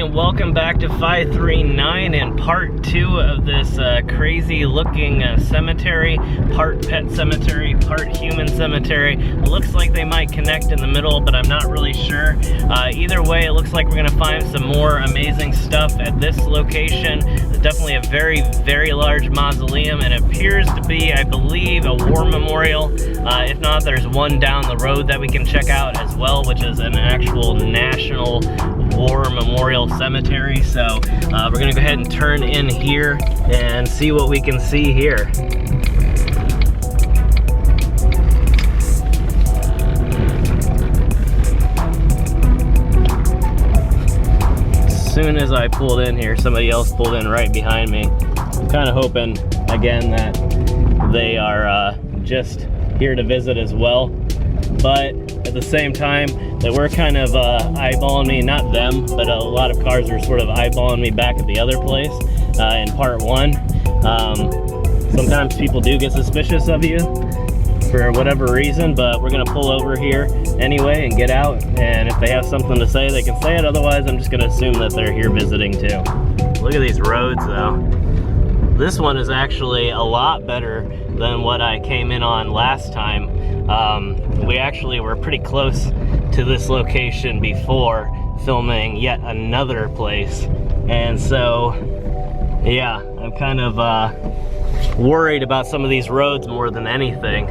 and welcome back to 539 and part 2 of this crazy looking cemetery. Part pet cemetery, part human cemetery. It looks like they might connect in the middle, but I'm not really sure. Either way, it looks like we're gonna find some more amazing stuff at this location. It's definitely a very, very large mausoleum, and it appears to be, I believe, a war memorial. If not, there's one down the road that we can check out as well, which is an actual national war memorial cemetery. So we're gonna go ahead and turn in here and see what we can see here. As soon as I pulled in here, somebody else pulled in right behind me. I'm kind of hoping again that they are just here to visit as well, but at the same time they were kind of eyeballing me, not them, but a lot of cars were sort of eyeballing me back at the other place in part 1. Sometimes people do get suspicious of you for whatever reason, but we're gonna pull over here anyway and get out, and if they have something to say they can say it. Otherwise I'm just gonna assume that they're here visiting too. Look at these roads though. This one is actually a lot better than what I came in on last time. We actually were pretty close to this location before filming yet another place, and so yeah, I'm kind of worried about some of these roads more than anything,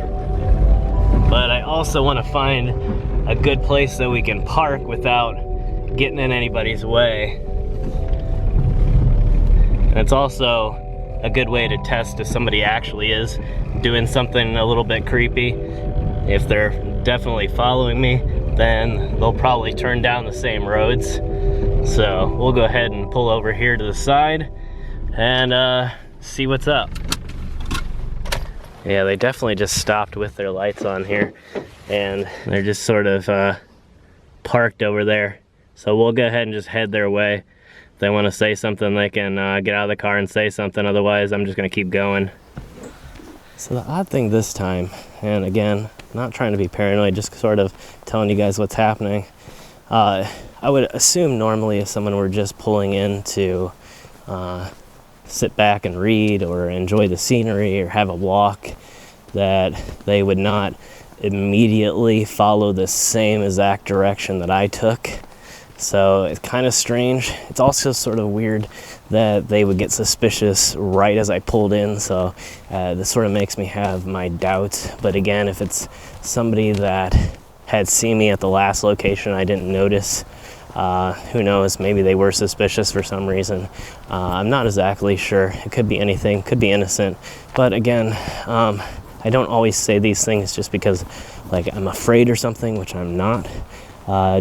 but I also want to find a good place that we can park without getting in anybody's way. And it's also a good way to test if somebody actually is doing something a little bit creepy. If they're definitely following me, then they'll probably turn down the same roads. So we'll go ahead and pull over here to the side and see what's up. Yeah, they definitely just stopped with their lights on here, and they're just sort of parked over there. So we'll go ahead and just head their way. If they want to say something, they can get out of the car and say something. Otherwise, I'm just gonna keep going. So the odd thing this time, and again, not trying to be paranoid, just sort of telling you guys what's happening. I would assume normally if someone were just pulling in to sit back and read or enjoy the scenery or have a walk, that they would not immediately follow the same exact direction that I took. So it's kind of strange. It's also sort of weird that they would get suspicious right as I pulled in. So this sort of makes me have my doubts. But again, if it's somebody that had seen me at the last location I didn't notice, who knows, maybe they were suspicious for some reason. I'm not exactly sure. It could be anything, could be innocent. But again, I don't always say these things just because like I'm afraid or something, which I'm not.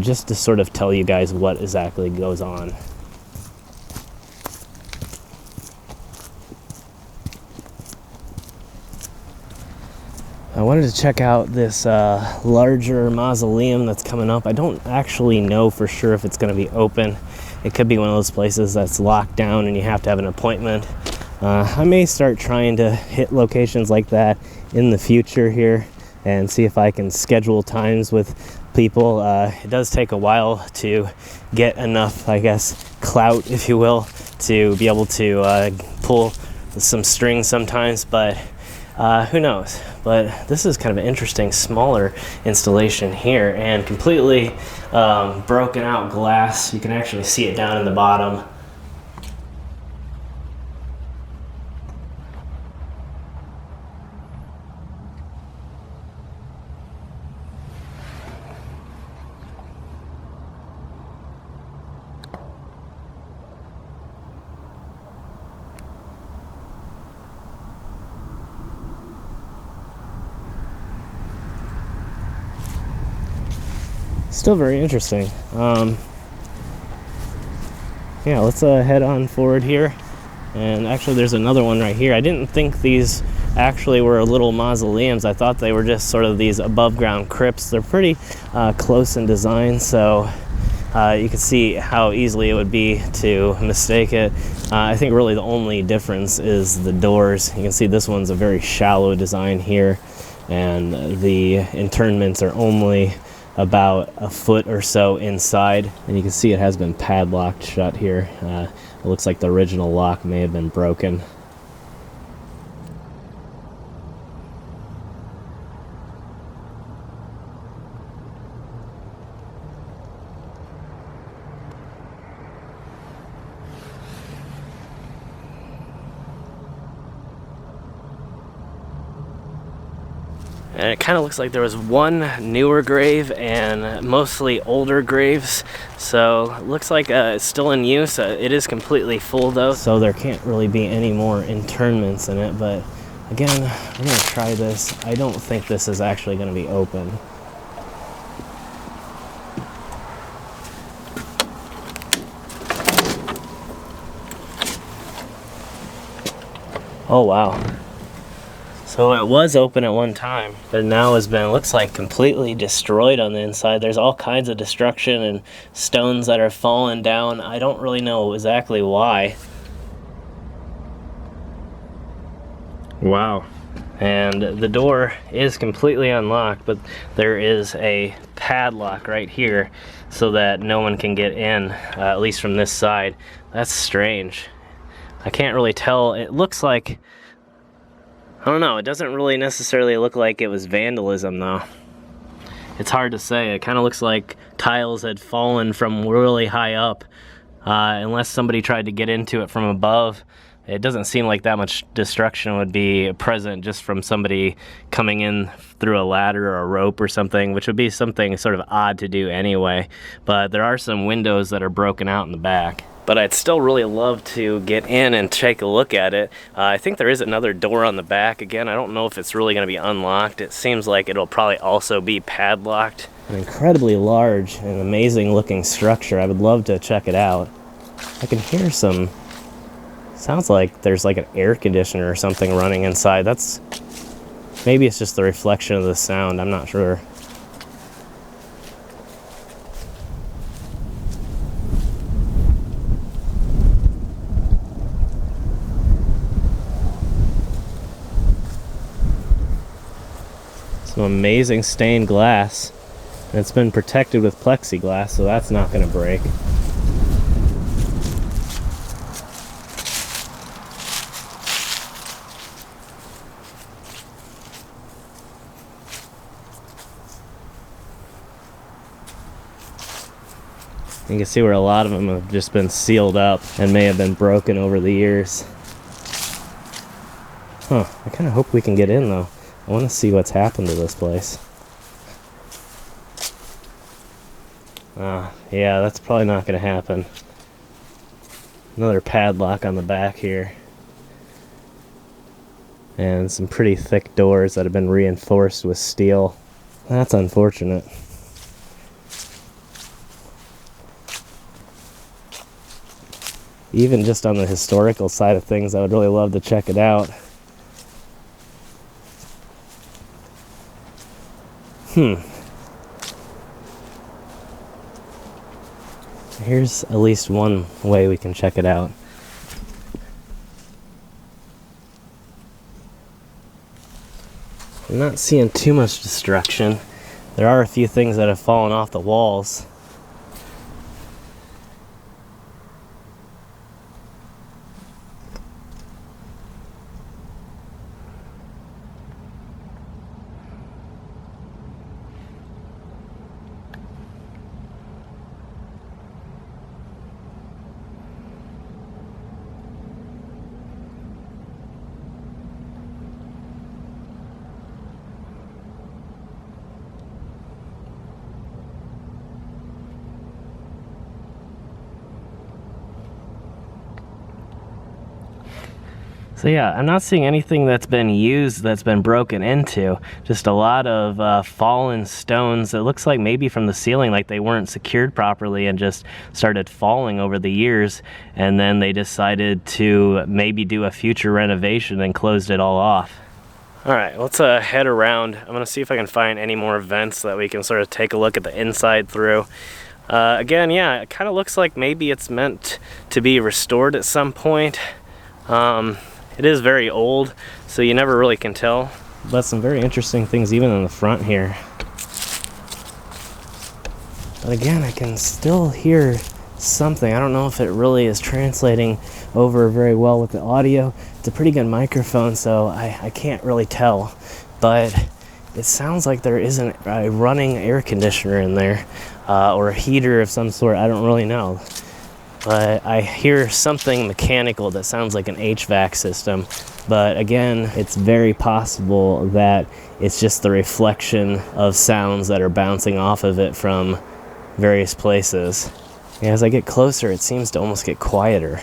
Just to sort of tell you guys what exactly goes on. I wanted to check out this larger mausoleum that's coming up. I don't actually know for sure if it's going to be open. It could be one of those places that's locked down and you have to have an appointment. I may start trying to hit locations like that in the future here and see if I can schedule times with people. It does take a while to get enough, I guess, clout, if you will, to be able to pull some strings sometimes, but who knows. But this is kind of an interesting smaller installation here, and completely broken out glass. You can actually see it down in the bottom. Still very interesting. Yeah, let's head on forward here. And actually there's another one right here. I didn't think these actually were little mausoleums. I thought they were just sort of these above ground crypts. They're pretty close in design, so you can see how easily it would be to mistake it. I think really the only difference is the doors. You can see this one's a very shallow design here, and the interments are only about a foot or so inside, and you can see it has been padlocked shut here. It looks like the original lock may have been broken. And it kind of looks like there was one newer grave and mostly older graves. So it looks like it's still in use. It is completely full though. So there can't really be any more internments in it. But again, I'm gonna try this. I don't think this is actually gonna be open. Oh wow. So it was open at one time, but now has been, looks like, completely destroyed on the inside. There's all kinds of destruction and stones that are falling down. I don't really know exactly why. Wow. And the door is completely unlocked, but there is a padlock right here so that no one can get in, at least from this side. That's strange. I can't really tell. It looks like, I don't know, it doesn't really necessarily look like it was vandalism though. It's hard to say. It kind of looks like tiles had fallen from really high up. Unless somebody tried to get into it from above, it doesn't seem like that much destruction would be present just from somebody coming in through a ladder or a rope or something, which would be something sort of odd to do anyway. But there are some windows that are broken out in the back. But I'd still really love to get in and take a look at it. I think there is another door on the back. Again, I don't know if it's really going to be unlocked. It seems like it'll probably also be padlocked. An incredibly large and amazing looking structure. I would love to check it out. I can hear some, sounds like there's like an air conditioner or something running inside. That's, maybe it's just the reflection of the sound. I'm not sure. Some amazing stained glass, and it's been protected with plexiglass, so that's not going to break. You can see where a lot of them have just been sealed up and may have been broken over the years. Huh, I kind of hope we can get in though. I want to see what's happened to this place. Yeah, that's probably not going to happen. Another padlock on the back here. And some pretty thick doors that have been reinforced with steel. That's unfortunate. Even just on the historical side of things, I would really love to check it out. Here's at least one way we can check it out. I'm not seeing too much destruction. There are a few things that have fallen off the walls. So yeah, I'm not seeing anything that's been used that's been broken into. Just a lot of fallen stones. It looks like maybe from the ceiling, like they weren't secured properly and just started falling over the years. And then they decided to maybe do a future renovation and closed it all off. All right, let's head around. I'm gonna see if I can find any more vents that we can sort of take a look at the inside through. Again, yeah, it kind of looks like maybe it's meant to be restored at some point. It is very old, so you never really can tell. But some very interesting things even in the front here. But again, I can still hear something. I don't know if it really is translating over very well with the audio. It's a pretty good microphone, so I can't really tell. But it sounds like there isn't a running air conditioner in there, or a heater of some sort. I don't really know. But I hear something mechanical that sounds like an HVAC system. But again, it's very possible that it's just the reflection of sounds that are bouncing off of it from various places. And as I get closer, it seems to almost get quieter.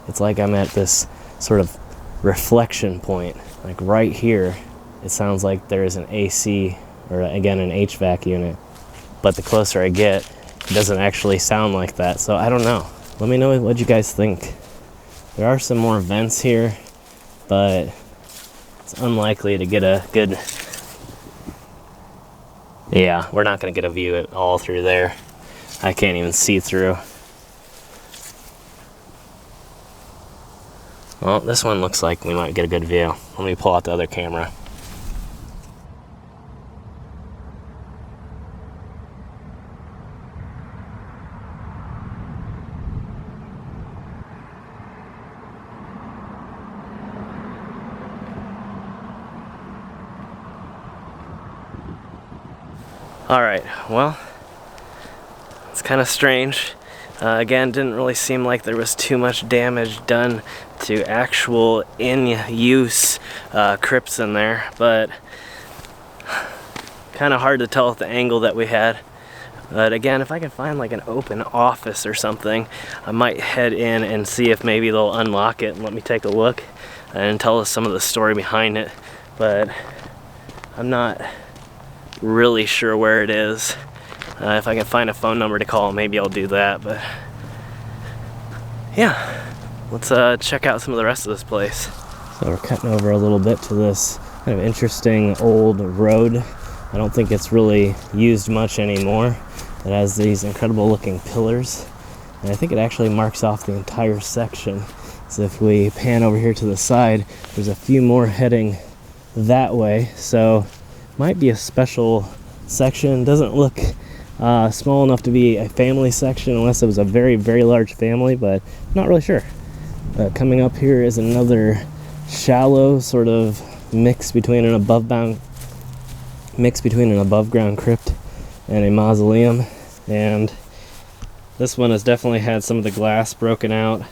It's like I'm at this sort of reflection point. Like right here, it sounds like there is an AC, or again, an HVAC unit. But the closer I get, it doesn't actually sound like that. So I don't know. Let me know what you guys think. There are some more vents here, but it's unlikely to get a good... Yeah, we're not going to get a view at all through there. I can't even see through. Well, this one looks like we might get a good view. Let me pull out the other camera. Alright, well, it's kind of strange. Again, didn't really seem like there was too much damage done to actual in-use crypts in there, but kind of hard to tell with the angle that we had. But again, if I can find like an open office or something, I might head in and see if maybe they'll unlock it and let me take a look and tell us some of the story behind it. But I'm not really sure where it is. If I can find a phone number to call, maybe I'll do that. But yeah, let's check out some of the rest of this place. So we're cutting over a little bit to this kind of interesting old road. I don't think it's really used much anymore. It has these incredible looking pillars, and I think it actually marks off the entire section. So if we pan over here to the side, there's a few more heading that way. So might be a special section. Doesn't look small enough to be a family section unless it was a very, very large family, but I'm not really sure. Coming up here is another shallow sort of mix between an above ground crypt and a mausoleum, and this one has definitely had some of the glass broken out.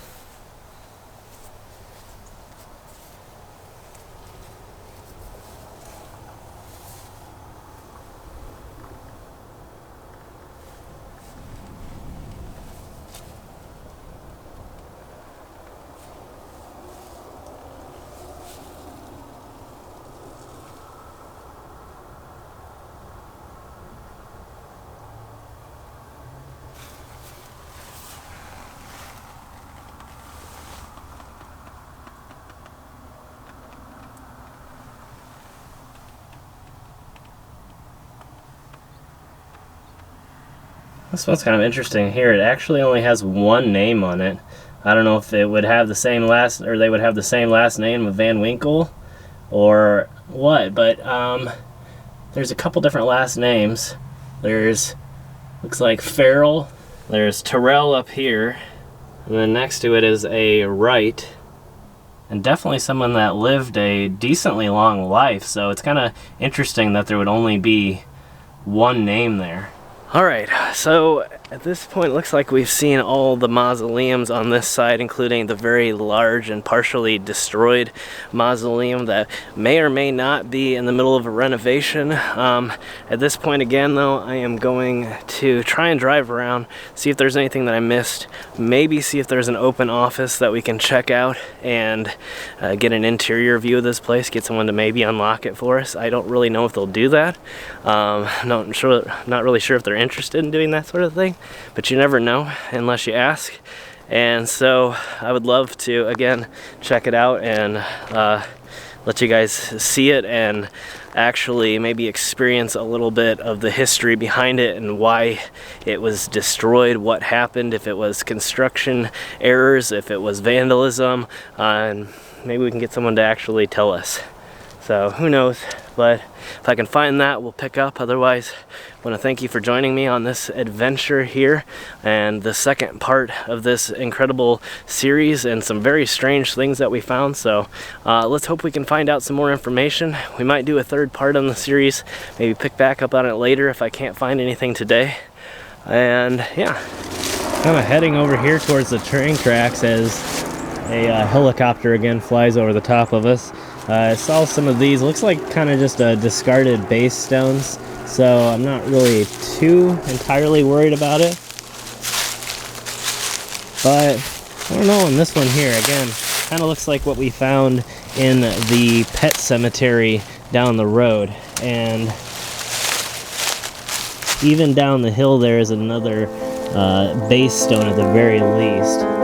This one's kind of interesting here. It actually only has one name on it. I don't know if it would have the same last, or they would have the same last name of Van Winkle or what, but there's a couple different last names. There's, looks like Farrell, there's Terrell up here, and then next to it is a Wright, and definitely someone that lived a decently long life, so it's kind of interesting that there would only be one name there. Alright, so at this point it looks like we've seen all the mausoleums on this side, including the very large and partially destroyed mausoleum that may or may not be in the middle of a renovation. At this point again though, I am going to try and drive around, see if there's anything that I missed, maybe see if there's an open office that we can check out and get an interior view of this place, get someone to maybe unlock it for us. I don't really know if they'll do that. Not really sure if they're interested in doing that sort of thing, but you never know unless you ask. And so I would love to again check it out and let you guys see it and actually maybe experience a little bit of the history behind it and why it was destroyed, what happened, if it was construction errors, if it was vandalism, and maybe we can get someone to actually tell us. So who knows, but if I can find that, we'll pick up. Otherwise, I want to thank you for joining me on this adventure here and the second part of this incredible series and some very strange things that we found. So let's hope we can find out some more information. We might do a third part on the series, maybe pick back up on it later if I can't find anything today. And yeah, kind of heading over here towards the train tracks as a helicopter again flies over the top of us. I saw some of these, looks like kind of just discarded base stones, so I'm not really too entirely worried about it. But I don't know on this one here, again, kind of looks like what we found in the pet cemetery down the road. And even down the hill there is another base stone at the very least.